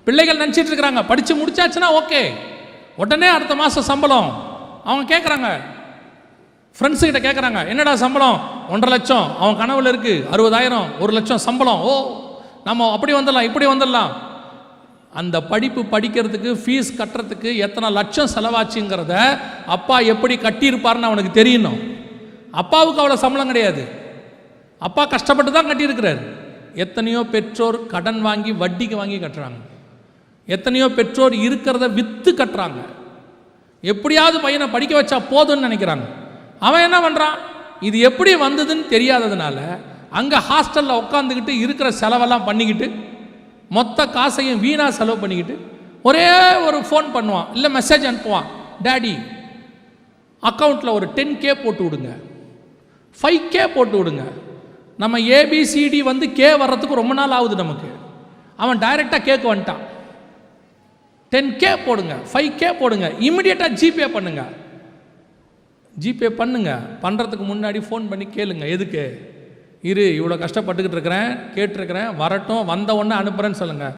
பிள்ளைகள் நினச்சிட்டு இருக்கிறாங்க படித்து முடிச்சாச்சுன்னா ஓகே, உடனே அடுத்த மாதம் சம்பளம். அவங்க கேட்குறாங்க, ஃப்ரெண்ட்ஸுக்கிட்ட கேட்குறாங்க, என்னடா சம்பளம்? 1.5 லட்சம். அவன் கனவுல இருக்குது 60,000, 1 லட்சம் சம்பளம். ஓ, நம்ம அப்படி வந்துடலாம் இப்படி வந்துடலாம். அந்த படிப்பு படிக்கிறதுக்கு ஃபீஸ் கட்டுறதுக்கு எத்தனை லட்சம் செலவாச்சுங்கிறத அப்பா எப்படி கட்டியிருப்பார்னு அவனுக்கு தெரியணும். அப்பாவுக்கு அவ்வளோ சம்பளம் கிடையாது, அப்பா கஷ்டப்பட்டு தான் கட்டியிருக்கிறார். எத்தனையோ பெற்றோர் கடன் வாங்கி வட்டிக்கு வாங்கி கட்டுறாங்க, எத்தனையோ பெற்றோர் இருக்கிறத விற்று கட்டுறாங்க. எப்படியாவது பையனை படிக்க வச்சா போதும்னு நினைக்கிறாங்க. அவன் என்ன பண்ணுறான், இது எப்படி வந்ததுன்னு தெரியாததுனால அங்கே ஹாஸ்டலில் உட்காந்துக்கிட்டு இருக்கிற செலவெல்லாம் பண்ணிக்கிட்டு மொத்த காசையும் வீணாக செலவு பண்ணிக்கிட்டு ஒரே ஒரு ஃபோன் பண்ணுவான், இல்லை மெசேஜ் அனுப்புவான், டேடி அக்கௌண்ட்டில் ஒரு 10K போட்டு விடுங்க, 5K போட்டு விடுங்க. நம்ம ஏபிசிடி வந்து கே வர்றதுக்கு ரொம்ப நாள் ஆகுது நமக்கு. அவன் டைரெக்டாக கேட்க வந்துட்டான், 10K போடுங்க, 5K போடுங்க, இமிடியேட்டாக ஜிபே பண்ணுங்க. ஜிபே பண்ணுங்க, பண்ணுறதுக்கு முன்னாடி ஃபோன் பண்ணி கேளுங்க, எதுக்கு? இவ்வளோ கஷ்டப்பட்டுக்கிட்டு இருக்கிறேன், கேட்டிருக்கிறேன், வரட்டும், வந்த உடனே அனுப்புகிறேன்னு சொல்லுங்கள்.